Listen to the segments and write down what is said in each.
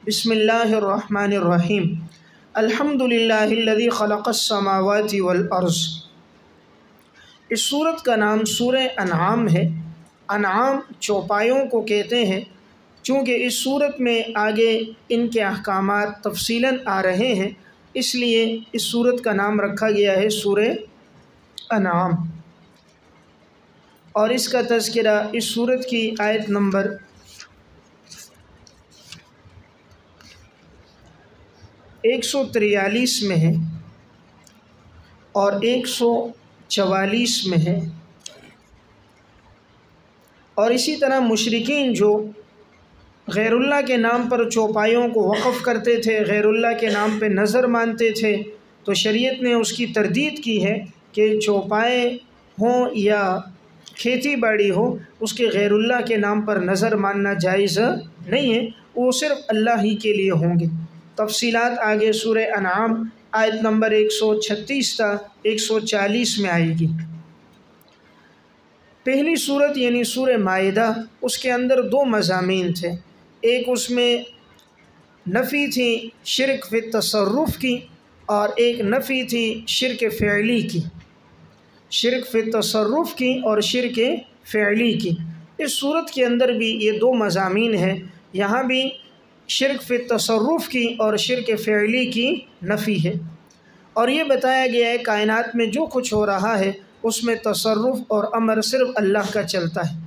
بسم اللہ الرحمن الرحیم الحمدللہ الذی خلق السماوات والارض۔ اس سورت کا نام سورہ انعام ہے۔ انعام چوپایوں کو کہتے ہیں، چونکہ اس سورت میں آگے ان کے احکامات تفصیلاً آ رہے ہیں، اس لیے اس سورت کا نام رکھا گیا ہے سورہ انعام۔ اور اس کا تذکرہ اس سورت کی آیت نمبر 143 میں ہے اور 144 میں ہے۔ اور اسی طرح مشرکین جو غیر اللہ کے نام پر چوپایوں کو وقف کرتے تھے، غیر اللہ کے نام پہ نظر مانتے تھے، تو شریعت نے اس کی تردید کی ہے کہ چوپائے ہوں یا کھیتی باڑی ہو، اس کے غیر اللہ کے نام پر نظر ماننا جائز نہیں ہے، وہ صرف اللہ ہی کے لیے ہوں گے۔ تفصیلات آگے سورہ انعام آیت نمبر 136 تا 140 میں آئے گی۔ پہلی سورت یعنی سورہ مائدہ، اس کے اندر دو مضامین تھے، ایک اس میں نفی تھی شرک فی تصرف کی اور ایک نفی تھی شرک فعلی کی، شرک فی تصرف کی اور شرک فعلی کی۔ اس سورت کے اندر بھی یہ دو مضامین ہیں، یہاں بھی شرک فی تصرف کی اور شرک فعلی کی نفی ہے، اور یہ بتایا گیا ہے کائنات میں جو کچھ ہو رہا ہے اس میں تصرف اور امر صرف اللہ کا چلتا ہے۔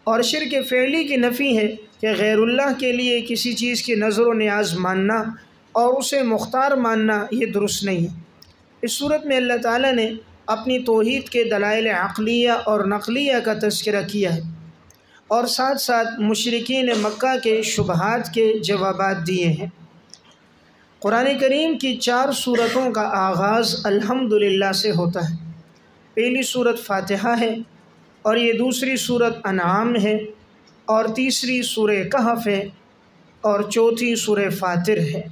اور شرک فعلی کی نفی ہے کہ غیر اللہ کے لیے کسی چیز کی نظر و نیاز ماننا اور اسے مختار ماننا یہ درست نہیں ہے۔ اس صورت میں اللہ تعالیٰ نے اپنی توحید کے دلائل عقلیہ اور نقلیہ کا تذکرہ کیا ہے، اور ساتھ ساتھ مشرکین مکہ کے شبہات کے جوابات دیے ہیں۔ قرآن کریم کی 4 سورتوں کا آغاز الحمدللہ سے ہوتا ہے۔ پہلی سورت فاتحہ ہے، اور یہ دوسری سورت انعام ہے، اور تیسری سورہ کہف ہے، اور چوتھی سورہ فاطر ہے۔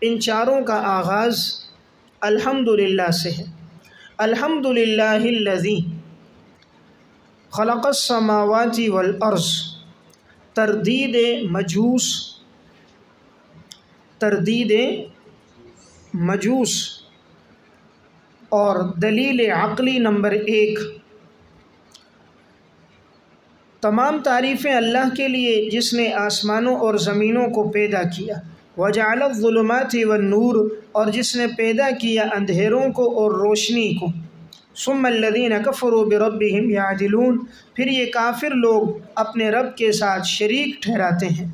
ان چاروں کا آغاز الحمدللہ سے ہے۔ الحمدللہ الذی خلق السماوات والارض، تردید مجوس اور دلیل عقلی نمبر 1۔ تمام تعریفیں اللہ کے لیے جس نے آسمانوں اور زمینوں کو پیدا کیا، وجعل الظلمات والنور، اور جس نے پیدا کیا اندھیروں کو اور روشنی کو، ثم الذین کفروا بربہم یعدلون، پھر یہ کافر لوگ اپنے رب کے ساتھ شریک ٹھہراتے ہیں،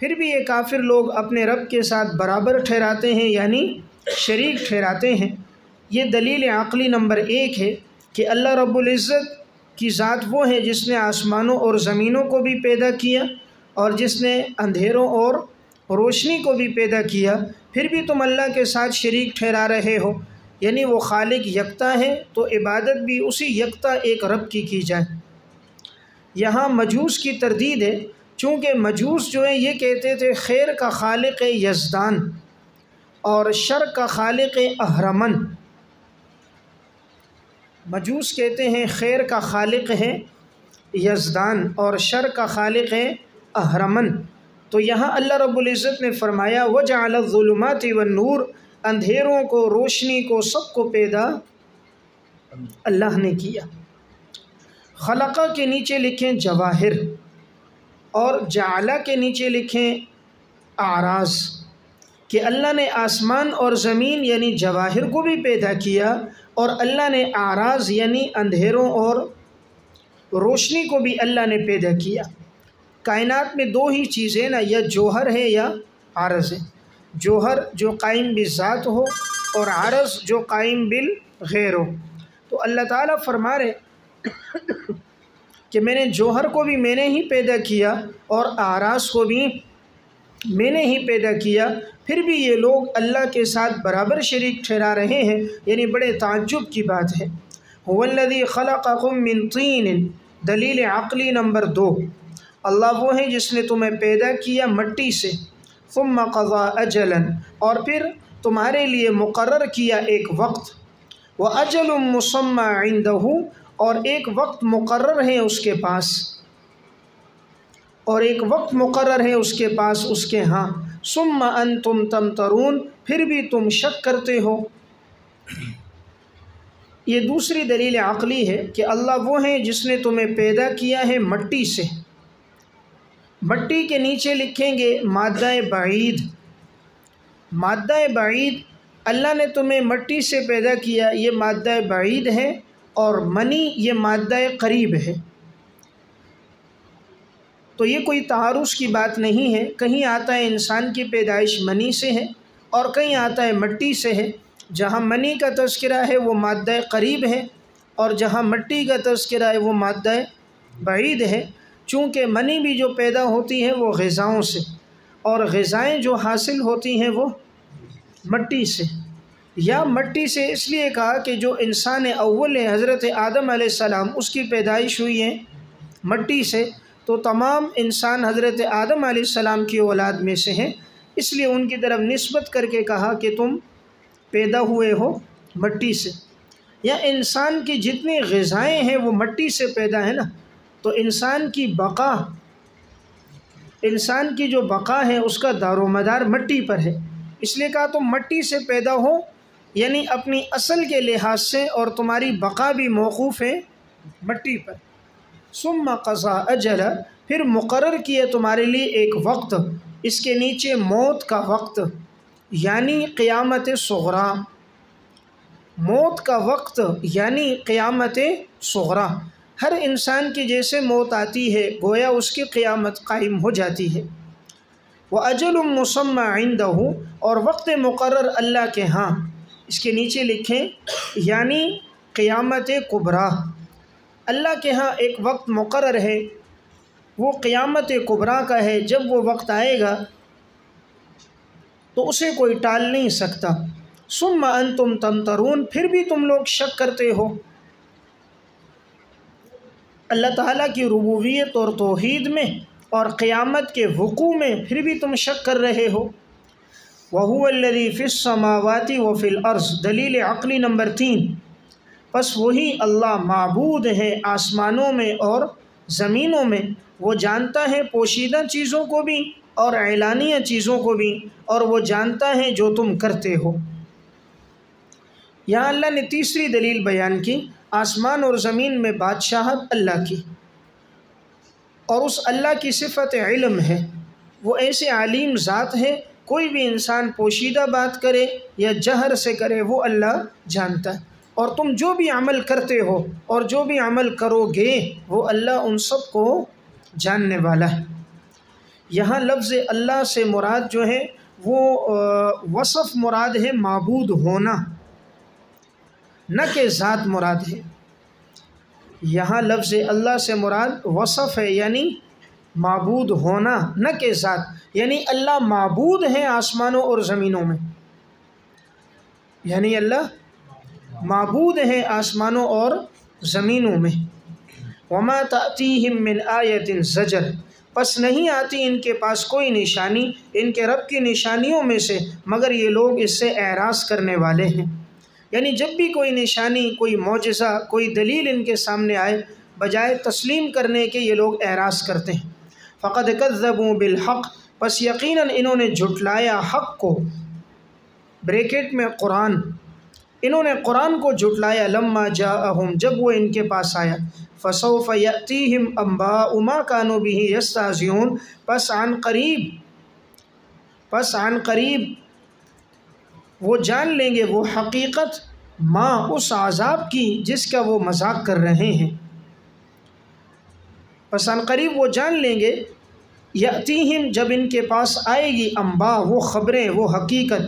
پھر بھی یہ کافر لوگ اپنے رب کے ساتھ برابر ٹھہراتے ہیں، یعنی شریک ٹھہراتے ہیں۔ یہ دلیل عقلی نمبر 1 ہے کہ اللہ رب العزت کی ذات وہ ہے جس نے آسمانوں اور زمینوں کو بھی پیدا کیا اور جس نے اندھیروں اور روشنی کو بھی پیدا کیا، پھر بھی تم اللہ کے ساتھ شریک ٹھہرا رہے ہو، یعنی وہ خالق یکتا ہے تو عبادت بھی اسی یکتا ایک رب کی جائے۔ یہاں مجوس کی تردید ہے، چونکہ مجوس جو ہیں یہ کہتے تھے خیر کا خالق یزدان اور شر کا خالق اہرمن۔ مجوس کہتے ہیں خیر کا خالق ہے یزدان اور شر کا خالق ہے اہرمن، تو یہاں اللہ رب العزت نے فرمایا وجعل الظلمات والنور، اندھیروں کو روشنی کو سب کو پیدا اللہ نے کیا۔ خلقہ کے نیچے لکھیں جواہر اور جعلہ کے نیچے لکھیں اعراض، کہ اللہ نے آسمان اور زمین یعنی جواہر کو بھی پیدا کیا، اور اللہ نے اعراض یعنی اندھیروں اور روشنی کو بھی اللہ نے پیدا کیا۔ کائنات میں 2 ہی چیزیں نا، یا جوہر ہے یا عرض ہے۔ جوہر جو قائم بالذات ہو اور عرض جو قائم بالغیر ہو۔ تو اللہ تعالیٰ فرما رہے کہ میں نے جوہر کو بھی میں نے ہی پیدا کیا اور اعراض کو بھی میں نے ہی پیدا کیا، پھر بھی یہ لوگ اللہ کے ساتھ برابر شریک ٹھہرا رہے ہیں، یعنی بڑے تعجب کی بات ہے۔ هو الذی خلقکم من طین، دلیل عقلی نمبر 2، اللہ وہ ہے جس نے تمہیں پیدا کیا مٹی سے، ثم قضى اجلا، اور پھر تمہارے لیے مقرر کیا ایک وقت، وَأَجَلٌ مُّسَمًّى عِندَهُ، اور ایک وقت مقرر ہے اس کے پاس، اور ایک وقت مقرر ہے اس کے پاس اس کے ہاں، ثم انتم تمترون، پھر بھی تم شک کرتے ہو۔ یہ دوسری دلیل عقلی ہے کہ اللہ وہ ہیں جس نے تمہیں پیدا کیا ہے مٹی سے۔ مٹی کے نیچے لکھیں گے مادہ بعید۔ مادہ بعید، اللہ نے تمہیں مٹی سے پیدا کیا، یہ مادہ بعید ہے، اور منی یہ مادہ قریب ہے۔ تو یہ کوئی تعارض کی بات نہیں ہے، کہیں آتا ہے انسان کی پیدائش منی سے ہے اور کہیں آتا ہے مٹی سے ہے۔ جہاں منی کا تذکرہ ہے وہ مادہ قریب ہے، اور جہاں مٹی کا تذکرہ ہے وہ مادہ بعید ہے۔ چونکہ منی بھی جو پیدا ہوتی ہے وہ غذاؤں سے، اور غذائیں جو حاصل ہوتی ہیں وہ مٹی سے۔ یا مٹی سے اس لیے کہا کہ جو انسان اول ہے حضرت آدم علیہ السلام، اس کی پیدائش ہوئی ہے مٹی سے، تو تمام انسان حضرت آدم علیہ السلام کی اولاد میں سے ہیں، اس لیے ان کی طرف نسبت کر کے کہا کہ تم پیدا ہوئے ہو مٹی سے۔ یا انسان کی جتنی غذائیں ہیں وہ مٹی سے پیدا ہے نا، تو انسان کی بقا، انسان کی جو بقا ہے اس کا دار و مدار مٹی پر ہے، اس لیے کہا تم مٹی سے پیدا ہو، یعنی اپنی اصل کے لحاظ سے، اور تمہاری بقا بھی موقوف ہے مٹی پر۔ ثم قضا اجل، پھر مقرر کیا تمہارے لیے ایک وقت، اس کے نیچے موت کا وقت، یعنی قیامت صغریٰ۔ موت کا وقت یعنی قیامت صغریٰ، ہر انسان کی جیسے موت آتی ہے گویا اس کی قیامت قائم ہو جاتی ہے۔ وَأَجَلٌ مُّسَمًّى عِندَهُ، اور وقت مقرر اللہ کے ہاں، اس کے نیچے لکھیں یعنی قیامت کبریٰ۔ اللہ کے ہاں ایک وقت مقرر ہے، وہ قیامت کبریٰ کا ہے۔ جب وہ وقت آئے گا تو اسے کوئی ٹال نہیں سکتا۔ ثم انتم تمترون، پھر بھی تم لوگ شک کرتے ہو۔ اللہ تعالیٰ کی ربوبیت اور توحید میں اور قیامت کے وقوع میں پھر بھی تم شک کر رہے ہو۔ وَهُوَ الَّذِي فِي السَّمَاوَاتِ وَفِي الْأَرْضِ، دلیل عقلی نمبر 3، پس وہی اللہ معبود ہے آسمانوں میں اور زمینوں میں، وہ جانتا ہے پوشیدہ چیزوں کو بھی اور اعلانیہ چیزوں کو بھی، اور وہ جانتا ہے جو تم کرتے ہو۔ یہاں اللہ نے تیسری دلیل بیان کی، آسمان اور زمین میں بادشاہت اللہ کی، اور اس اللہ کی صفت علم ہے، وہ ایسے علیم ذات ہے، کوئی بھی انسان پوشیدہ بات کرے یا جہر سے کرے وہ اللہ جانتا ہے، اور تم جو بھی عمل کرتے ہو اور جو بھی عمل کرو گے وہ اللہ ان سب کو جاننے والا ہے۔ یہاں لفظ اللہ سے مراد جو ہے وہ وصف مراد ہے معبود ہونا، نہ کہ ذات مراد ہے۔ یہاں لفظ اللہ سے مراد وصف ہے، یعنی معبود ہونا، نہ کہ ذات، یعنی اللہ معبود ہے آسمانوں اور زمینوں میں، یعنی اللہ معبود ہے آسمانوں اور زمینوں میں۔ وَمَا تَأْتِيهِم مِّنْ آیَةٍ زَجَرٍ، پس نہیں آتی ان کے پاس کوئی نشانی ان کے رب کی نشانیوں میں سے مگر یہ لوگ اس سے اعراض کرنے والے ہیں۔ یعنی جب بھی کوئی نشانی، کوئی معجزہ، کوئی دلیل ان کے سامنے آئے، بجائے تسلیم کرنے کے یہ لوگ اعراض کرتے ہیں۔ فَقَدْ كَذَّبُوا بِالْحَقِّ، پس یقیناً انہوں نے جھٹلایا حق کو، بریکٹ میں قرآن، انہوں نے قرآن کو جھٹلایا، لما جاءہم، جب وہ ان کے پاس آیا، فسوف یأتیہم انباء ما کانوا بہ یستہزئون، پس عن قریب وہ جان لیں گے وہ حقیقت، ما اس عذاب کی جس کا وہ مذاق کر رہے ہیں۔ پس عن قریب وہ جان لیں گے، یأتیہم جب ان کے پاس آئے گی، انباء وہ خبریں، وہ حقیقت،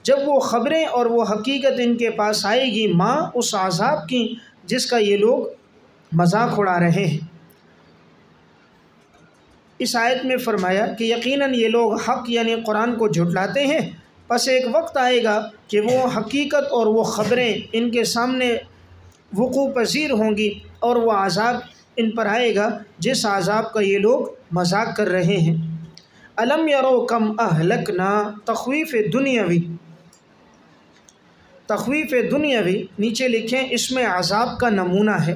جب وہ خبریں اور وہ حقیقت ان کے پاس آئے گی، ماں اس عذاب کی جس کا یہ لوگ مذاق اڑا رہے ہیں۔ اس آیت میں فرمایا کہ یقیناً یہ لوگ حق یعنی قرآن کو جھٹلاتے ہیں، پس ایک وقت آئے گا کہ وہ حقیقت اور وہ خبریں ان کے سامنے وقوع پذیر ہوں گی، اور وہ عذاب ان پر آئے گا جس عذاب کا یہ لوگ مذاق کر رہے ہیں۔ الم یرو کم اہلکنا، تخویف دنیاوی، تخویف دنیاوی نیچے لکھیں اس میں عذاب کا نمونہ ہے۔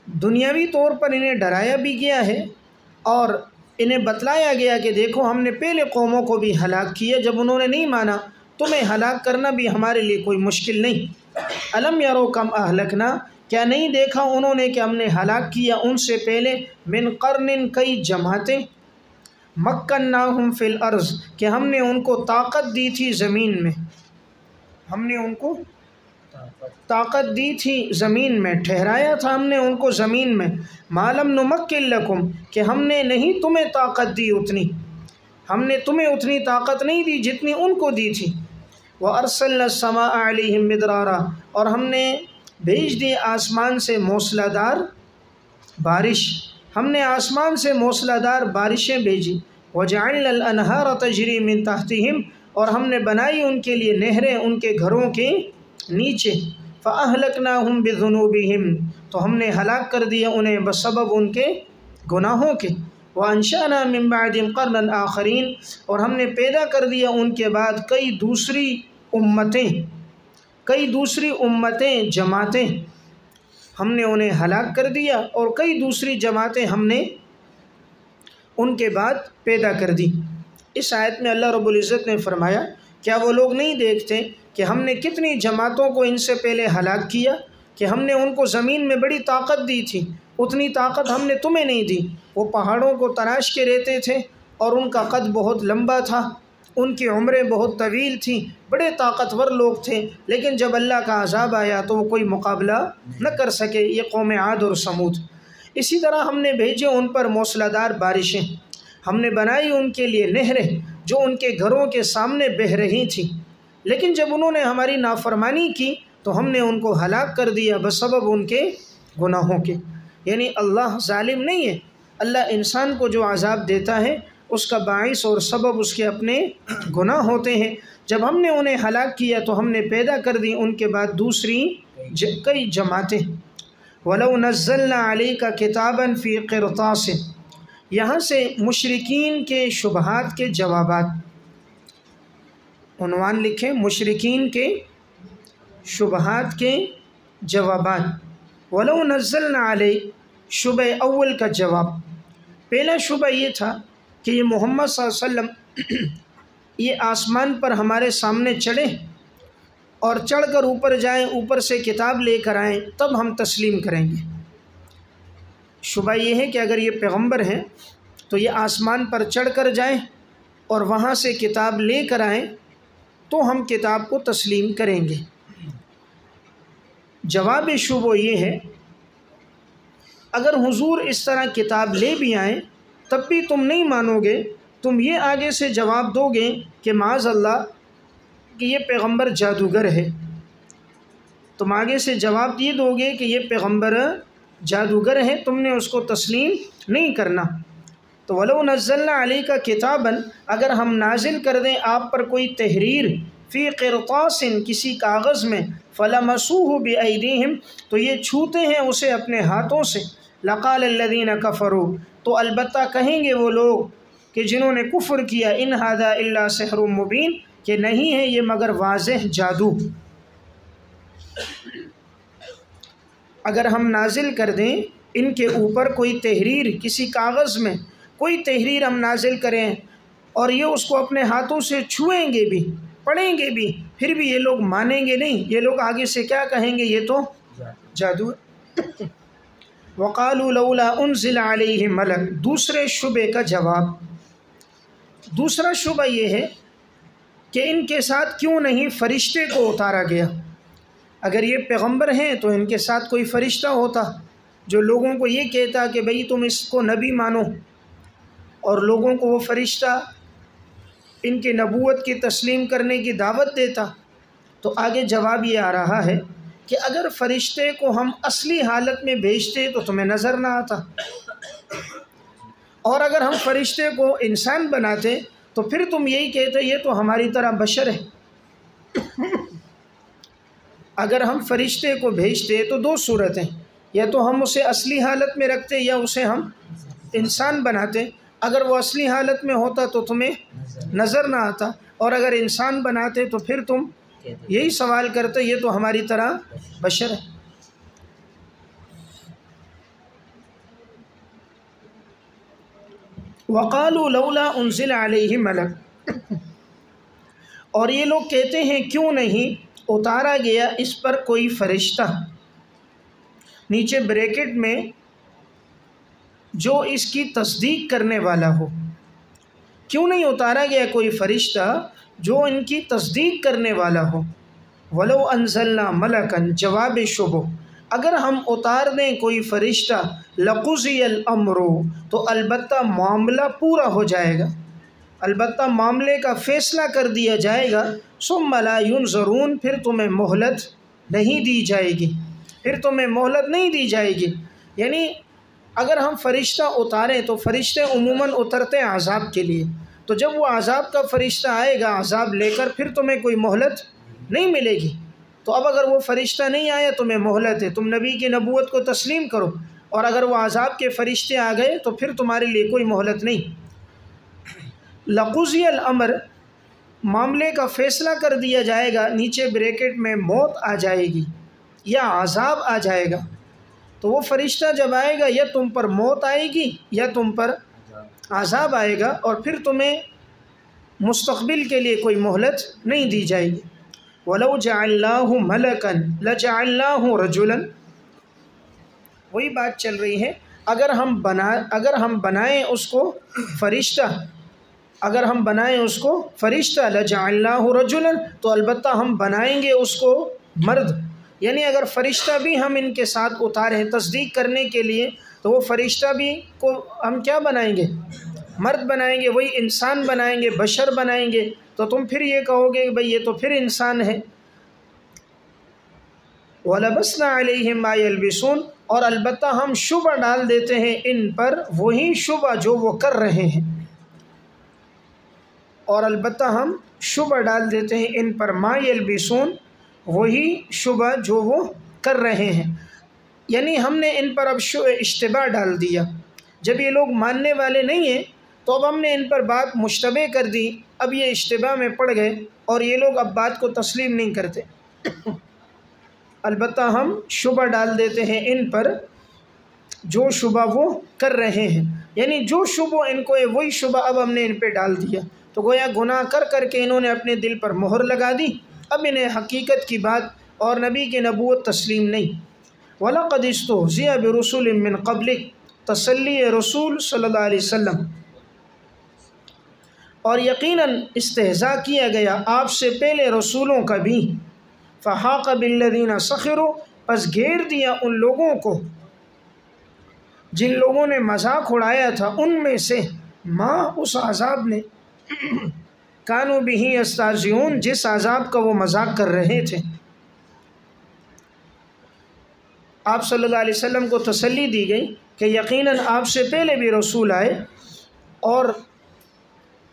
دنیاوی طور پر انہیں ڈرایا بھی گیا ہے، اور انہیں بتلایا گیا کہ دیکھو ہم نے پہلے قوموں کو بھی ہلاک کیا جب انہوں نے نہیں مانا، تمہیں ہلاک کرنا بھی ہمارے لیے کوئی مشکل نہیں۔ الم یرو کم اہلکنا، کیا نہیں دیکھا انہوں نے کہ ہم نے ہلاک کیا ان سے پہلے من قرن کئی جماعتیں، مکناہم فی الارض کہ ہم نے ان کو طاقت دی تھی زمین میں، ہم نے ان کو طاقت دی تھی زمین میں، ٹھہرایا تھا ہم نے ان کو زمین میں، ما لم نمکن لکم کہ ہم نے نہیں تمہیں طاقت دی اتنی، ہم نے تمہیں اتنی طاقت نہیں دی جتنی ان کو دی تھی۔ وَأَرْسَلْنَا السَّمَاءَ عَلَيْهِمْ مِدْرَارًا اور ہم نے بھیج دی آسمان سے موسلا دار بارش، ہم نے آسمان سے موسلا دار بارشیں بھیجی۔ وَجَعَلْنَا الْأَنْهَارَ تَجْرِي مِن تَحْتِهِمْ اور ہم نے بنائی ان کے لیے نہریں ان کے گھروں کے نیچے۔ فَأَهْلَكْنَاهُمْ بِذُنُوبِهِمْ تو ہم نے ہلاک کر دیا انہیں بسبب ان کے گناہوں کے۔ وَأَنشَأْنَا مِن بَعْدِهِمْ قَرْنًا آخَرِينَ اور ہم نے پیدا کر دیا ان کے بعد کئی دوسری امتیں جماعتیں، ہم نے انہیں ہلاک کر دیا اور کئی دوسری جماعتیں ہم نے ان کے بعد پیدا کر دی۔ اس آیت میں اللہ رب العزت نے فرمایا کیا وہ لوگ نہیں دیکھتے کہ ہم نے کتنی جماعتوں کو ان سے پہلے ہلاک کیا، کہ ہم نے ان کو زمین میں بڑی طاقت دی تھی، اتنی طاقت ہم نے تمہیں نہیں دی۔ وہ پہاڑوں کو تراش کے رہتے تھے اور ان کا قد بہت لمبا تھا، ان کی عمریں بہت طویل تھیں، بڑے طاقتور لوگ تھے، لیکن جب اللہ کا عذاب آیا تو وہ کوئی مقابلہ نہ کر سکے۔ یہ قوم عاد اور سمود۔ اسی طرح ہم نے بھیجے ان پر موسلا دار بارشیں، ہم نے بنائی ان کے لیے نہریں جو ان کے گھروں کے سامنے بہہ رہی تھیں، لیکن جب انہوں نے ہماری نافرمانی کی تو ہم نے ان کو ہلاک کر دیا بسبب ان کے گناہوں کے۔ یعنی اللہ ظالم نہیں ہے، اللہ انسان کو جو عذاب دیتا ہے اس کا باعث اور سبب اس کے اپنے گناہ ہوتے ہیں۔ جب ہم نے انہیں ہلاک کیا تو ہم نے پیدا کر دی ان کے بعد دوسری کئی جماعتیں۔ وَلَوْ نَزَّلْنَا عَلَيْكَ كِتَابًا فِي قِرْطَاسٍ یہاں سے مشرکین کے شبہات کے جوابات، عنوان لکھیں مشرکین کے شبہات کے جوابات۔ وَلَوْ نَزَّلْنَا عَلَيْكَ شبہ اول کا جواب، پہلا شبہ یہ تھا کہ یہ محمد صلی اللہ علیہ وسلم یہ آسمان پر ہمارے سامنے چڑھے اور چڑھ کر اوپر جائیں، اوپر سے کتاب لے کر آئیں، تب ہم تسلیم کریں گے۔ شبہ یہ ہے کہ اگر یہ پیغمبر ہیں تو یہ آسمان پر چڑھ کر جائیں اور وہاں سے کتاب لے کر آئیں تو ہم کتاب کو تسلیم کریں گے۔ جواب شبہ یہ ہے اگر حضور اس طرح کتاب لے بھی آئیں تب بھی تم نہیں مانو گے، تم یہ آگے سے جواب دو گے کہ معاذ اللہ کہ یہ پیغمبر جادوگر ہے، تم آگے سے جواب یہ دو گے کہ یہ پیغمبر جادوگر ہے، تم نے اس کو تسلیم نہیں کرنا۔ تو وَلَوْ نَزَّلْنَا عَلَيْكَ كِتَابًا اگر ہم نازل کر دیں آپ پر کوئی تحریر فی قرطاس کسی کاغذ میں، فَلَمَسُوهُ بِأَيْدِيهِمْ تو یہ چھوتے ہیں اسے اپنے ہاتھوں سے، لَقَالَ الَّذِينَ كَفَرُوا تو البتہ کہیں گے وہ لوگ کہ جنہوں نے کفر کیا، إِنْ هَذَا إِلَّا سِحْرٌ مُبِينٌ کہ نہیں ہے یہ مگر واضح جادو۔ اگر ہم نازل کر دیں ان کے اوپر کوئی تحریر کسی کاغذ میں، کوئی تحریر ہم نازل کریں اور یہ اس کو اپنے ہاتھوں سے چھوئیں گے بھی، پڑھیں گے بھی، پھر بھی یہ لوگ مانیں گے نہیں، یہ لوگ آگے سے کیا کہیں گے یہ تو جادو ہے۔ وَقَالُوا لَوْلَا أُنزِلَ عَلَيْهِ مَلَكٌ دوسرے شبے کا جواب، دوسرا شبہ یہ ہے کہ ان کے ساتھ کیوں نہیں فرشتے کو اتارا گیا؟ اگر یہ پیغمبر ہیں تو ان کے ساتھ کوئی فرشتہ ہوتا جو لوگوں کو یہ کہتا کہ بھئی تم اس کو نبی مانو، اور لوگوں کو وہ فرشتہ ان کے نبوت کی تسلیم کرنے کی دعوت دیتا۔ تو آگے جواب یہ آ رہا ہے کہ اگر فرشتے کو ہم اصلی حالت میں بھیجتے تو تمہیں نظر نہ آتا، اور اگر ہم فرشتے کو انسان بناتے تو پھر تم یہی کہتے یہ تو ہماری طرح بشر ہے۔ اگر ہم فرشتے کو بھیجتے تو دو صورتیں، یا تو ہم اسے اصلی حالت میں رکھتے یا اسے ہم انسان بناتے۔ اگر وہ اصلی حالت میں ہوتا تو تمہیں نظر نہ آتا، اور اگر انسان بناتے تو پھر تم یہی سوال کرتے یہ تو ہماری طرح بشر ہے۔ وَقَالُوا لَوْلَا أُنزِلَ عَلَيْهِ مَلَكٌ، اور یہ لوگ کہتے ہیں کیوں نہیں اتارا گیا اس پر کوئی فرشتہ، نیچے بریکٹ میں جو اس کی تصدیق کرنے والا ہو، کیوں نہیں اتارا گیا کوئی فرشتہ جو ان کی تصدیق کرنے والا ہو۔ وَلَوْ أَنزَلْنَا مَلَكًا، جواب شبہ، اگر ہم اتار دیں کوئی فرشتہ، لَقُضِيَ الْأَمْرُ، تو البتہ معاملہ پورا ہو جائے گا، البتہ معاملے کا فیصلہ کر دیا جائے گا۔ ثُمَّ لَا يُنظَرُونَ، پھر تمہیں مہلت نہیں دی جائے گی، پھر تمہیں مہلت نہیں دی جائے گی۔ یعنی اگر ہم فرشتہ اتاریں تو فرشتے عموماً اترتے ہیں عذاب کے لیے، تو جب وہ عذاب کا فرشتہ آئے گا عذاب لے کر، پھر تمہیں کوئی مہلت نہیں ملے گی۔ تو اب اگر وہ فرشتہ نہیں آیا تمہیں مہلت ہے، تم نبی کی نبوت کو تسلیم کرو، اور اگر وہ عذاب کے فرشتے آ گئے تو پھر تمہارے لیے کوئی مہلت نہیں۔ لَقُضِيَ الْأَمْرُ، معاملے کا فیصلہ کر دیا جائے گا، نیچے بریکٹ میں موت آ جائے گی یا عذاب آ جائے گا۔ تو وہ فرشتہ جب آئے گا یا تم پر موت آئے گی یا تم پر عذاب آئے گا، اور پھر تمہیں مستقبل کے لیے کوئی مہلت نہیں دی جائے گی۔ وَلَوْ جَعَلْنَاهُ مَلَكًا لَجَعَلْنَاهُ رَجُلًا، وہی بات چل رہی ہے، اگر ہم بنائیں اس کو فرشتہ، اگر ہم بنائیں اس کو فرشتہ، لَجَعَلْنَاهُ رَجُلًا، تو البتہ ہم بنائیں گے اس کو مرد۔ یعنی اگر فرشتہ بھی ہم ان کے ساتھ اتاریں تصدیق کرنے کے لیے، تو وہ فرشتہ بھی کو ہم کیا بنائیں گے؟ مرد بنائیں گے، وہی انسان بنائیں گے، بشر بنائیں گے، تو تم پھر یہ کہو گے کہ بھئی یہ تو پھر انسان ہے۔ وَلَبَسْنَا عَلَيْهِمْ مَا يَلْبِسُونَ، اور البتہ ہم شبہ ڈال دیتے ہیں ان پر وہی شبہ جو وہ کر رہے ہیں، اور البتہ ہم شبہ ڈال دیتے ہیں ان پر ما یلبسون، وہی شبہ جو وہ کر رہے ہیں۔ یعنی ہم نے ان پر اب اشتباہ ڈال دیا، جب یہ لوگ ماننے والے نہیں ہیں تو اب ہم نے ان پر بات مشتبہ کر دی، اب یہ اشتباہ میں پڑ گئے اور یہ لوگ اب بات کو تسلیم نہیں کرتے۔ البتہ ہم شبہ ڈال دیتے ہیں ان پر جو شبہ وہ کر رہے ہیں، یعنی جو شبہ ان کو ہے وہی شبہ اب ہم نے ان پہ ڈال دیا، تو گویا گناہ کر کر کے انہوں نے اپنے دل پر مہر لگا دی، اب انہیں حقیقت کی بات اور نبی کی نبوت تسلیم نہیں۔ وَلَقَدِ اسْتُهْزِئَ بِرُسُلٍ مِّن قَبْلِكَ، تسلی رسول صلی اللہ علیہ وسلم، اور یقیناً استہزاء کیا گیا آپ سے پہلے رسولوں کا بھی۔ فَحَاقَ بِالَّذِينَ سَخِرُوا، پس گھیر دیا ان لوگوں کو جن لوگوں نے مذاق اڑایا تھا ان میں سے، ما اس عذاب نے، کانوا بہ یستہزئون، جس عذاب کا وہ مذاق کر رہے تھے۔ آپ صلی اللہ علیہ وسلم کو تسلی دی گئی کہ یقیناً آپ سے پہلے بھی رسول آئے، اور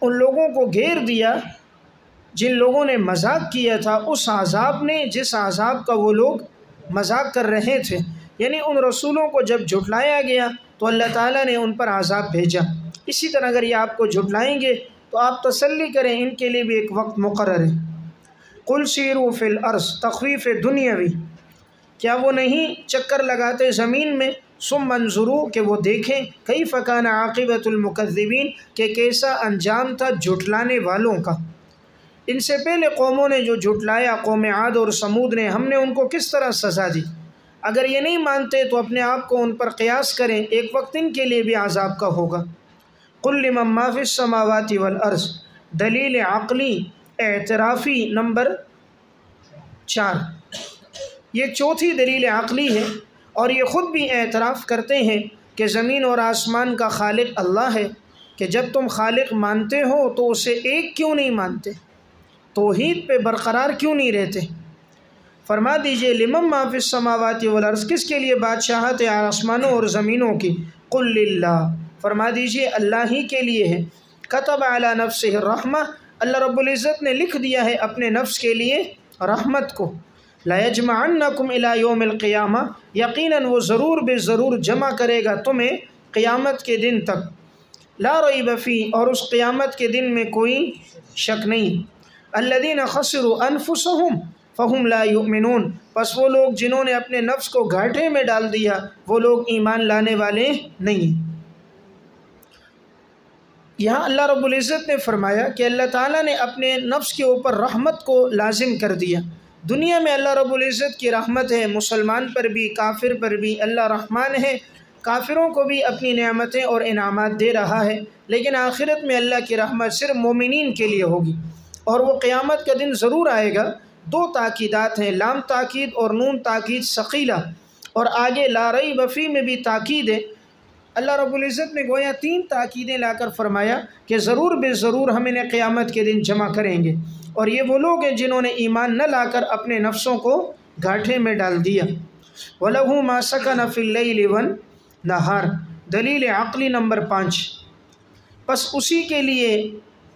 ان لوگوں کو گھیر دیا جن لوگوں نے مذاق کیا تھا اس عذاب نے جس عذاب کا وہ لوگ مذاق کر رہے تھے۔ یعنی ان رسولوں کو جب جھٹلایا گیا تو اللہ تعالیٰ نے ان پر عذاب بھیجا۔ اسی طرح اگر یہ آپ کو جھٹلائیں گے تو آپ تسلی کریں، ان کے لیے بھی ایک وقت مقرر ہے۔ قُلْ سِیرُوا فِی الْأَرْضِ، تخویف دنیاوی، کیا وہ نہیں چکر لگاتے زمین میں، ثم انظروا، کہ وہ دیکھیں، کیف کان عاقبۃ المکذبین، کہ کیسا انجام تھا جھٹلانے والوں کا۔ ان سے پہلے قوموں نے جو جھٹلایا، قوم عاد اور سمود نے، ہم نے ان کو کس طرح سزا دی۔ اگر یہ نہیں مانتے تو اپنے آپ کو ان پر قیاس کریں، ایک وقت ان کے لیے بھی عذاب کا ہوگا۔ قُلْ لِمَن مَّا فِی السَّمَاوَاتِ وَالْأَرْضِ، دلیل عقلی اعترافی نمبر 4، یہ چوتھی دلیل عقلی ہے، اور یہ خود بھی اعتراف کرتے ہیں کہ زمین اور آسمان کا خالق اللہ ہے، کہ جب تم خالق مانتے ہو تو اسے ایک کیوں نہیں مانتے، توحید پہ برقرار کیوں نہیں رہتے۔ فرما دیجئے لمن ما فی السماوات والارض، کس کے لیے بادشاہت ہے آسمانوں اور زمینوں کی، قل للہ، فرما دیجئے اللہ ہی کے لیے ہے۔ کتب علی نفسہ الرحمہ، اللہ رب العزت نے لکھ دیا ہے اپنے نفس کے لیے رحمت کو۔ لَيَجْمَعَنَّكُمْ إِلَىٰ يَوْمِ الْقِيَامَةِ، یقیناً وہ ضرور بے ضرور جمع کرے گا تمہیں قیامت کے دن تک۔ لا ریب فیہ، اور اس قیامت کے دن میں کوئی شک نہیں۔ الذین خسروا انفسهم فهم لا یؤمنون، پس وہ لوگ جنہوں نے اپنے نفس کو گھاٹے میں ڈال دیا وہ لوگ ایمان لانے والے نہیں۔ یہاں اللہ رب العزت نے فرمایا کہ اللہ تعالیٰ نے اپنے نفس کے اوپر رحمت کو لازم کر دیا۔ دنیا میں اللہ رب العزت کی رحمت ہے، مسلمان پر بھی کافر پر بھی اللہ رحمان ہے، کافروں کو بھی اپنی نعمتیں اور انعامات دے رہا ہے، لیکن آخرت میں اللہ کی رحمت صرف مومنین کے لیے ہوگی، اور وہ قیامت کا دن ضرور آئے گا۔ دو تاکیدات ہیں، لام تاکید اور نون تاکید ثقیلہ، اور آگے لا ریب فیہ میں بھی تاکید ہے۔ اللہ رب العزت نے گویا 3 تاکیدیں لا کر فرمایا کہ ضرور بے ضرور ہم انہیں قیامت کے دن جمع کریں گے، اور یہ وہ لوگ ہیں جنہوں نے ایمان نہ لا کر اپنے نفسوں کو گھاٹے میں ڈال دیا۔ وَلَهُ مَا سَكَنَ فِي اللَّيْلِ وَالنَّهَارِ، دلیل عقلی نمبر 5، پس اسی کے لیے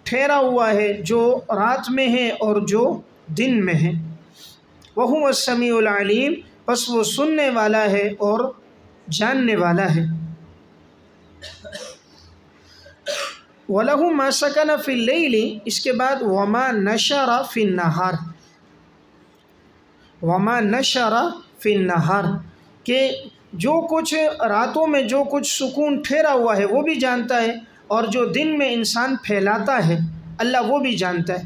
ٹھہرا ہوا ہے جو رات میں ہے اور جو دن میں ہے۔ وَهُوَ السَّمِيعُ الْعَلِيمُ، پس وہ سننے والا ہے اور جاننے والا ہے۔ وَلَهُ مَا سَكَنَ فِي اللَّيْلِ، اس کے بعد وَمَا نَشَرَ فِي النَّهَارِ، وَمَا نَشَرَ فِي النَّهَارِ، کہ جو کچھ راتوں میں جو کچھ سکون ٹھہرا ہوا ہے وہ بھی جانتا ہے، اور جو دن میں انسان پھیلاتا ہے اللہ وہ بھی جانتا ہے۔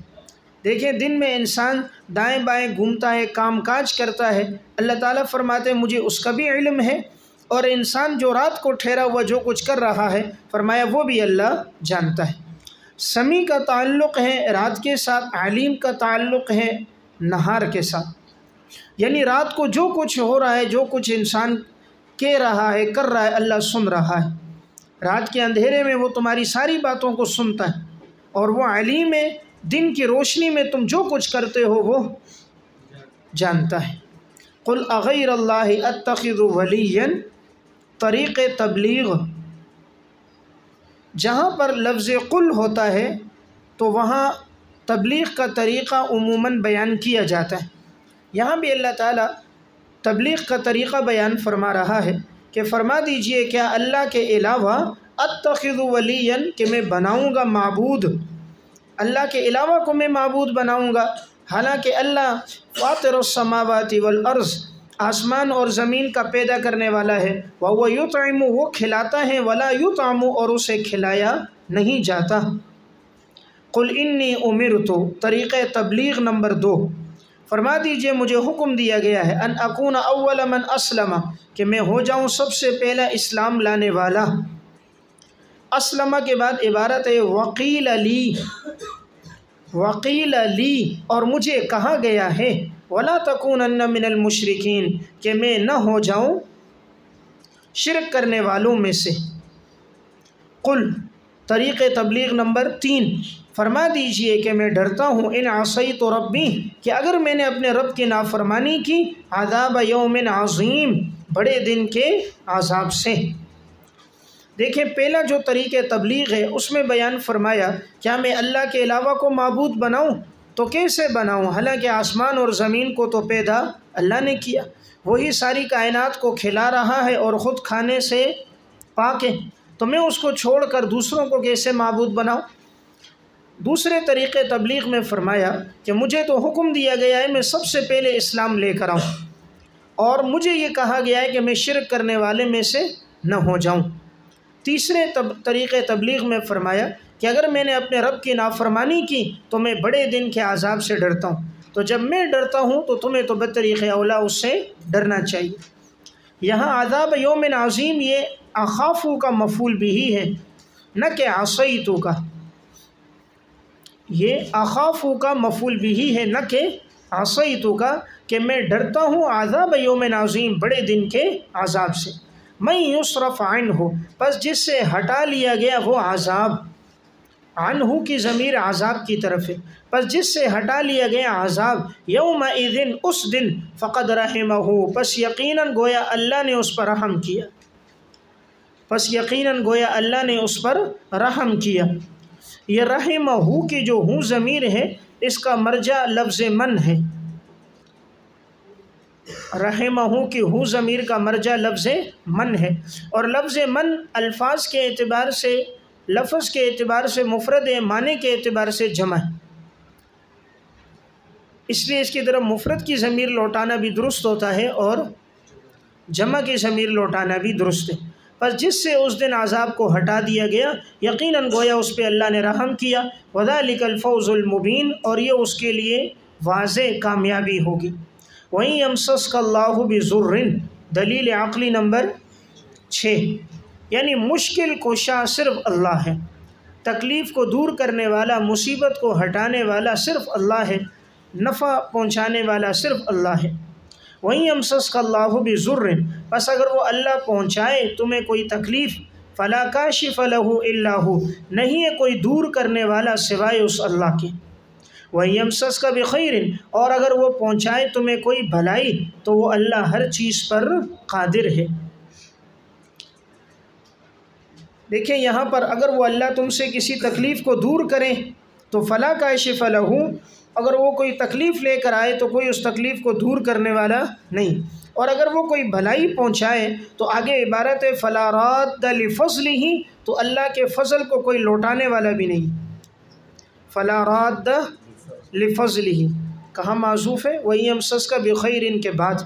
دیکھیں دن میں انسان دائیں بائیں گھومتا ہے، کام کاج کرتا ہے، اللہ تعالیٰ فرماتے ہیں مجھے اس کا بھی علم ہے، اور انسان جو رات کو ٹھہرا ہوا جو کچھ کر رہا ہے فرمایا وہ بھی اللہ جانتا ہے۔ سمیع کا تعلق ہے رات کے ساتھ، علیم کا تعلق ہے نہار کے ساتھ، یعنی رات کو جو کچھ ہو رہا ہے، جو کچھ انسان کہہ رہا ہے کر رہا ہے اللہ سن رہا ہے۔ رات کے اندھیرے میں وہ تمہاری ساری باتوں کو سنتا ہے، اور وہ علیم ہے، دن کی روشنی میں تم جو کچھ کرتے ہو وہ جانتا ہے۔ قل اغیر اللہ اتخذ ولیا، طریق تبلیغ، جہاں پر لفظ قل ہوتا ہے تو وہاں تبلیغ کا طریقہ عموماً بیان کیا جاتا ہے۔ یہاں بھی اللہ تعالیٰ تبلیغ کا طریقہ بیان فرما رہا ہے کہ فرما دیجئے کیا اللہ کے علاوہ اتخذ ولیا، کہ میں بناؤں گا معبود، اللہ کے علاوہ کو میں معبود بناؤں گا، حالانکہ اللہ فاطر السماوات والارض، آسمان اور زمین کا پیدا کرنے والا ہے، وَهُوَ يُطْعِمُ، وہ کھلاتا ہے، وَلَا يُطْعَمُ، اور اسے کھلایا نہیں جاتا۔ قُلْ إِنِّي أُمِرْتُ، طریقہ تبلیغ نمبر 2، فرما دیجئے مجھے حکم دیا گیا ہے ان اکون اول من اسلم، کہ میں ہو جاؤں سب سے پہلا اسلام لانے والا۔ اسلم کے بعد عبارت ہے وقیل لی، وقیل لی، اور مجھے کہا گیا ہے ولا تکونن من المشرکین، کہ میں نہ ہو جاؤں شرک کرنے والوں میں سے۔ قل، طریق تبلیغ نمبر 3، فرما دیجئے کہ میں ڈرتا ہوں ان عصیت ربی، کہ اگر میں نے اپنے رب کی نافرمانی کی، عذاب یوم عظیم، بڑے دن کے عذاب سے۔ دیکھیں پہلا جو طریقہ تبلیغ ہے اس میں بیان فرمایا کیا میں اللہ کے علاوہ کو معبود بناؤں، تو کیسے بناؤں، حالانکہ آسمان اور زمین کو تو پیدا اللہ نے کیا، وہی ساری کائنات کو کھلا رہا ہے اور خود کھانے سے پاک ہے، تو میں اس کو چھوڑ کر دوسروں کو کیسے معبود بناؤں۔ دوسرے طریقے تبلیغ میں فرمایا کہ مجھے تو حکم دیا گیا ہے میں سب سے پہلے اسلام لے کر آؤں، اور مجھے یہ کہا گیا ہے کہ میں شرک کرنے والے میں سے نہ ہو جاؤں۔ تیسرے طریقے تبلیغ میں فرمایا کہ اگر میں نے اپنے رب کی نافرمانی کی تو میں بڑے دن کے عذاب سے ڈرتا ہوں، تو جب میں ڈرتا ہوں تو تمہیں تو بطریق اولا اس سے ڈرنا چاہیے۔ یہاں عذاب یوم عظیم یہ اخافو کا مفعول بھی ہے، نہ کہ عصیتو کا، یہ اخافو کا مفعول بھی ہے نہ کہ عصیتو کا، کہ میں ڈرتا ہوں عذاب یوم عظیم، بڑے دن کے عذاب سے۔ من یصرف عنہ، پس جس سے ہٹا لیا گیا وہ عذاب، عنہ کی ضمیر عذاب کی طرف ہے، پس جس سے ہٹا لیا گیا عذاب، یومئذ، اس دن، فقد رحمہ، پس یقیناً گویا اللہ نے اس پر رحم کیا، پس یقیناً گویا اللہ نے اس پر رحم کیا۔ یہ رحمہ کی جو ہوں ضمیر ہے اس کا مرجع لفظ من ہے، رحمہ کی ہو ضمیر کا مرجع لفظ من ہے، اور لفظ من الفاظ کے اعتبار سے، لفظ کے اعتبار سے مفرد ہے، معنی کے اعتبار سے جمع ہے، اس لیے اس کی طرف مفرد کی ضمیر لوٹانا بھی درست ہوتا ہے اور جمع کی ضمیر لوٹانا بھی درست ہے۔ پس جس سے اس دن عذاب کو ہٹا دیا گیا یقیناً گویا اس پہ اللہ نے رحم کیا، وذالک الفوز المبین، اور یہ اس کے لیے واضح کامیابی ہوگی۔ وہیں یمسسک اللہ بضر، دلیل عقلی نمبر 6، یعنی مشکل کشا صرف اللہ ہے، تکلیف کو دور کرنے والا، مصیبت کو ہٹانے والا صرف اللہ ہے، نفع پہنچانے والا صرف اللہ ہے۔ وہیں یمسسک اللہ بضر، پس اگر وہ اللہ پہنچائے تمہیں کوئی تکلیف، فلا کاشف لہ الا ہو، نہیں ہے کوئی دور کرنے والا سوائے اس اللہ کے۔ وہیں یمسسک بخیر، اور اگر وہ پہنچائے تمہیں کوئی بھلائی تو وہ اللہ ہر چیز پر قادر ہے۔ دیکھیں یہاں پر اگر وہ اللہ تم سے کسی تکلیف کو دور کرے تو فلا کاشف لہ، اگر وہ کوئی تکلیف لے کر آئے تو کوئی اس تکلیف کو دور کرنے والا نہیں، اور اگر وہ کوئی بھلائی پہنچائے تو آگے عبارت ہے فلا راد لفضلہ، تو اللہ کے فضل کو کوئی لوٹانے والا بھی نہیں۔ فلا راد لفضلہ کہاں معذوف ہے؟ وہیں یمسسک بخیر کے بعد،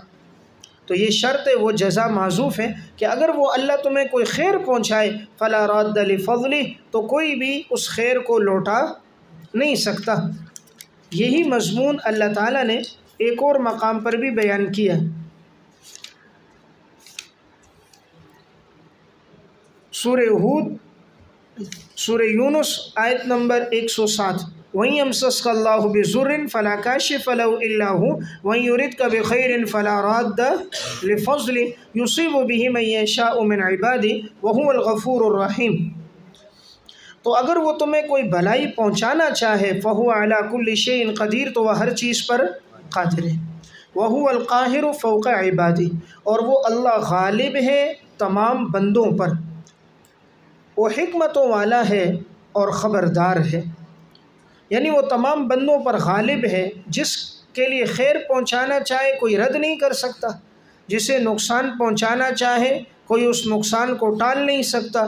تو یہ شرط ہے، وہ جزا معذوف ہے کہ اگر وہ اللہ تمہیں کوئی خیر پہنچائے فلا راد لفضلہ، تو کوئی بھی اس خیر کو لوٹا نہیں سکتا۔ یہی مضمون اللہ تعالیٰ نے ایک اور مقام پر بھی بیان کیا، سورہ ہود، سورہ یونس آیت نمبر 107، وَإِن يَمْسَسْكَ اللَّهُ بِضُرٍّ فَلَا كَاشِفَ لَهُ إِلَّا هُوَ وَإِن يُرِدْكَ بِخَيْرٍ فَلَا رَادَّ لِفَضْلِهِ يُصِيبُ بِهِ مَن يَشَاءُ مِنْ عِبَادِهِ وَهُوَ الْغَفُورُ الرَّحِيمُ۔ تو اگر وہ تمہیں کوئی بھلائی پہنچانا چاہے فَهُوَ عَلَى كُلِّ شَيْءٍ قَدِيرٌ، تو وہ ہر چیز پر قادر ہے۔ وَهُوَ الْقَاهِرُ فَوْقَ عِبَادِهِ، اور وہ اللہ غالب ہے تمام بندوں پر، وہ حکمتوں والا ہے اور خبردار ہے، یعنی وہ تمام بندوں پر غالب ہے، جس کے لیے خیر پہنچانا چاہے کوئی رد نہیں کر سکتا، جسے نقصان پہنچانا چاہے کوئی اس نقصان کو ٹال نہیں سکتا۔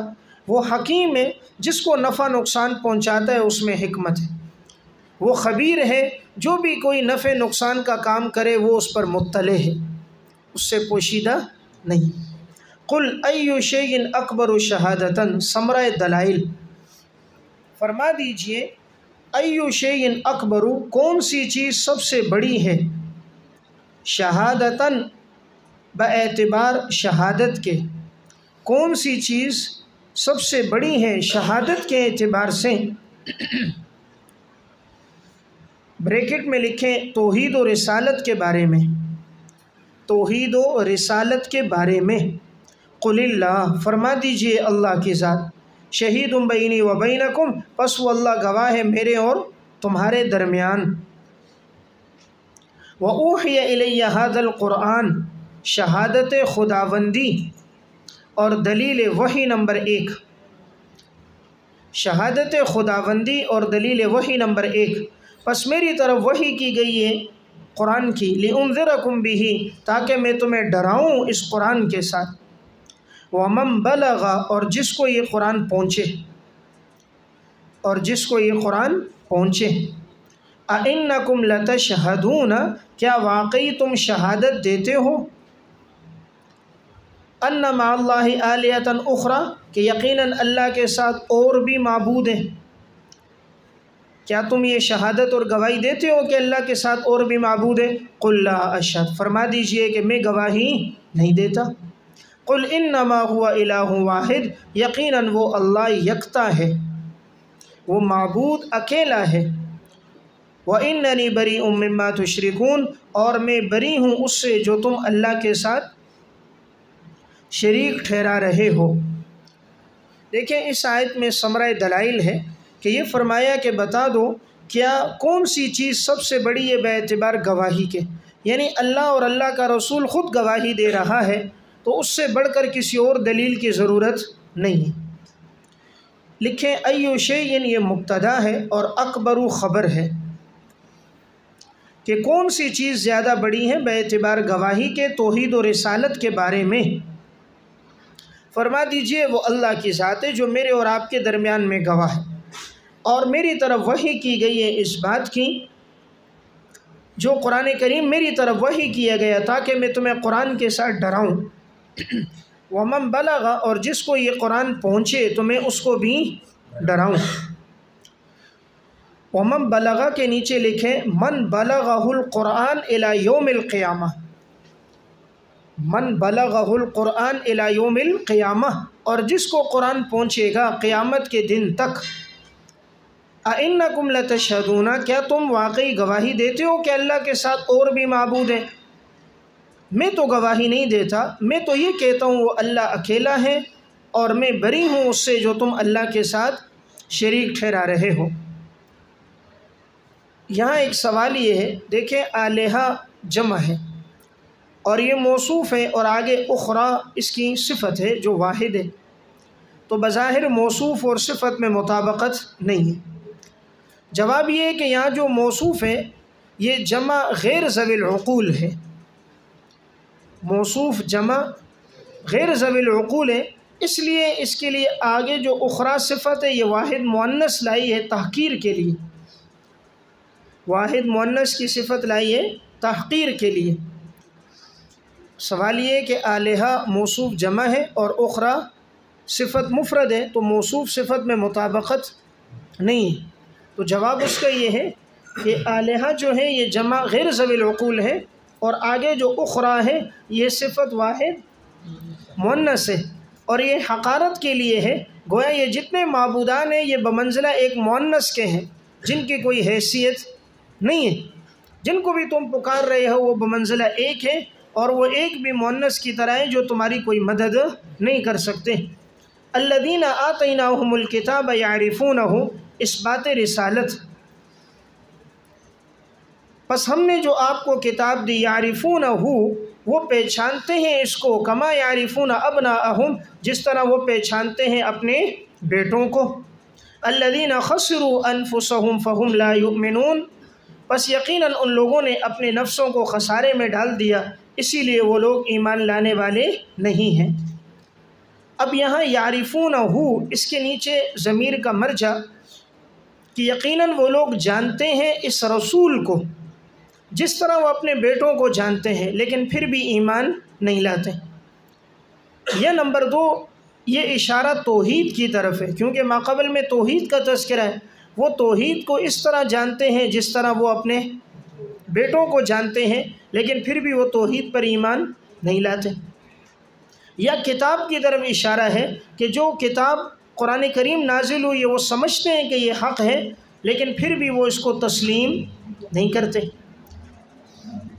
وہ حکیم ہے، جس کو نفع نقصان پہنچاتا ہے اس میں حکمت ہے۔ وہ خبیر ہے، جو بھی کوئی نفع نقصان کا کام کرے وہ اس پر مطلع ہے، اس سے پوشیدہ نہیں۔ قل ای شیء اکبر شہادۃ، ثمرہ دلائل، فرما دیجئے ای شیء اکبر، کون سی چیز سب سے بڑی ہے، شہادتاً باعتبار شہادت کے، کون سی چیز سب سے بڑی ہے شہادت کے اعتبار سے۔ بریکٹ میں لکھیں توحید و رسالت کے بارے میں، توحید و رسالت کے بارے میں۔ قل اللہ، فرما دیجئے اللہ کی ذات، شہید بینی و بینکم، پس وہ اللہ گواہ ہے میرے اور تمہارے درمیان۔ وَأُوحِيَ إِلَيَّ هَذَا الْقُرْآنِ، شہادت خداوندی اور دلیل وحی نمبر 1، شہادت خداوندی اور دلیل وحی نمبر 1، پس میری طرف وحی کی گئی ہے قرآن کی، لِأُنذِرَكُمْ بِهِ، تاکہ میں تمہیں ڈراؤں اس قرآن کے ساتھ، وَمَن بَلَغَ، اور جس کو یہ قرآن پہنچے، اور جس کو یہ قرآن پہنچے۔ أَإِنَّكُمْ لَتَشْهَدُونَ، کیا واقعی تم شہادت دیتے ہو، أَنَّ مَعَ اللَّهِ آلِهَةً أُخْرَى، کہ یقیناً اللہ کے ساتھ اور بھی معبود ہیں۔ کیا تم یہ شہادت اور گواہی دیتے ہو کہ اللہ کے ساتھ اور بھی معبود ہے؟ قل لا اشہد، فرما دیجئے کہ میں گواہی نہیں دیتا۔ قل انما هو الہ واحد، یقیناً وہ اللہ یکتا ہے، وہ معبود اکیلا ہے۔ واننی بریء مما تشرکون، اور میں بری ہوں اس سے جو تم اللہ کے ساتھ شریک ٹھہرا رہے ہو۔ دیکھیں اس آیت میں ثمرہ دلائل ہے کہ یہ فرمایا کہ بتا دو کیا کون سی چیز سب سے بڑی ہے بے اعتبار گواہی کے، یعنی اللہ اور اللہ کا رسول خود گواہی دے رہا ہے تو اس سے بڑھ کر کسی اور دلیل کی ضرورت نہیں ہے۔ لکھیں ایو شیء، یہ مبتدا ہے اور اکبر خبر ہے کہ کون سی چیز زیادہ بڑی ہے بے اعتبار گواہی کے توحید و رسالت کے بارے میں۔ فرما دیجئے وہ اللہ کی ذات ہے جو میرے اور آپ کے درمیان میں گواہ ہے، اور میری طرف وحی کی گئی ہے اس بات کی، جو قرآن کریم میری طرف وحی کیا گیا تاکہ میں تمہیں قرآن کے ساتھ ڈراؤں۔ ومن بلغ اور جس کو یہ قرآن پہنچے تو میں اس کو بھی ڈراؤں۔ ومن بلغ کے نیچے لکھیں من بلغہ القرآن الی یوم القیامہ، من بلغہ القرآن الی یوم القیامہ، اور جس کو قرآن پہنچے گا قیامت کے دن تک۔ اَإِنَّكُمْ لَتَشْهَدُونَ، کیا تم واقعی گواہی دیتے ہو کہ اللہ کے ساتھ اور بھی معبود ہیں؟ میں تو گواہی نہیں دیتا، میں تو یہ کہتا ہوں وہ اللہ اکیلا ہے، اور میں بری ہوں اس سے جو تم اللہ کے ساتھ شریک ٹھہرا رہے ہو۔ یہاں ایک سوال یہ ہے، دیکھیں آلہہ جمع ہے اور یہ موصوف ہے، اور آگے اخرى اس کی صفت ہے جو واحد ہے، تو بظاہر موصوف اور صفت میں مطابقت نہیں ہے۔ جواب یہ ہے کہ یہاں جو موصوف ہے یہ جمع غیر ذوی العقول ہے، موصوف جمع غیر ذوی العقول ہے، اس لیے اس کے لیے آگے جو اخرى صفت ہے یہ واحد مؤنث لائی ہے تحقیر کے لیے، واحد مؤنث کی صفت لائی ہے تحقیر کے لیے۔ سوال یہ ہے کہ آلہہ موصوف جمع ہے اور اخرى صفت مفرد ہے، تو موصوف صفت میں مطابقت نہیں ہے، تو جواب اس کا یہ ہے کہ آلہہ جو ہے یہ جمع غیر ذوی العقول ہے، اور آگے جو اخرى ہے یہ صفت واحد مؤنث ہے، اور یہ حقارت کے لیے ہے، گویا یہ جتنے معبودان ہیں یہ بمنزلہ ایک مؤنث کے ہیں جن کی کوئی حیثیت نہیں ہے، جن کو بھی تم پکار رہے ہو وہ بمنزلہ ایک ہے، اور وہ ایک بھی مؤنث کی طرح ہے جو تمہاری کوئی مدد نہیں کر سکتے۔ الذین آتیناہم الکتاب یعرفونہ، اس بات رسالت، پس ہم نے جو آپ کو کتاب دی، یعرفونہ وہ پہچانتے ہیں اس کو، کما یعرفون ابناءہم جس طرح وہ پہچانتے ہیں اپنے بیٹوں کو۔ الذین خسروا انفسہم فہم لا یؤمنون، پس یقیناً ان لوگوں نے اپنے نفسوں کو خسارے میں ڈال دیا، اسی لیے وہ لوگ ایمان لانے والے نہیں ہیں۔ اب یہاں یعرفونہ اس کے نیچے ضمیر کا مرجع کہ یقیناً وہ لوگ جانتے ہیں اس رسول کو جس طرح وہ اپنے بیٹوں کو جانتے ہیں، لیکن پھر بھی ایمان نہیں لاتے۔ یہ نمبر 2، یہ اشارہ توحید کی طرف ہے، کیونکہ ماقبل میں توحید کا تذکرہ ہے، وہ توحید کو اس طرح جانتے ہیں جس طرح وہ اپنے بیٹوں کو جانتے ہیں، لیکن پھر بھی وہ توحید پر ایمان نہیں لاتے۔ یا کتاب کی طرف اشارہ ہے کہ جو کتاب قرآن کریم نازل ہوئی ہے وہ سمجھتے ہیں کہ یہ حق ہے، لیکن پھر بھی وہ اس کو تسلیم نہیں کرتے۔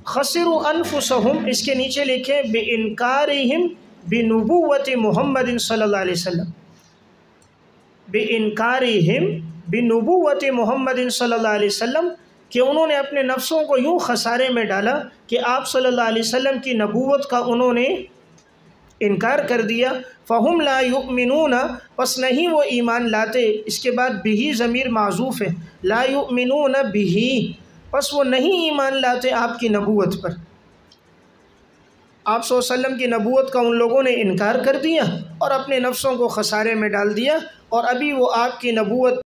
خسروا انفسہم، اس کے نیچے لکھیں بانکارہم بنبوت محمد صلی اللہ علیہ وسلم، بانکارہم بنبوت محمد صلی اللہ علیہ وسلم، کہ انہوں نے اپنے نفسوں کو یوں خسارے میں ڈالا کہ آپ صلی اللہ علیہ وسلم کی نبوت کا انہوں نے انکار کر دیا۔ فہم لا یؤمنون، پس نہیں وہ ایمان لاتے، اس کے بعد بہی ضمیر معذوف ہے، لا یؤمنون بہی، پس وہ نہیں ایمان لاتے آپ کی نبوت پر۔ آپ صلی اللہ علیہ وسلم کی نبوت کا ان لوگوں نے انکار کر دیا اور اپنے نفسوں کو خسارے میں ڈال دیا، اور ابھی وہ آپ کی نبوت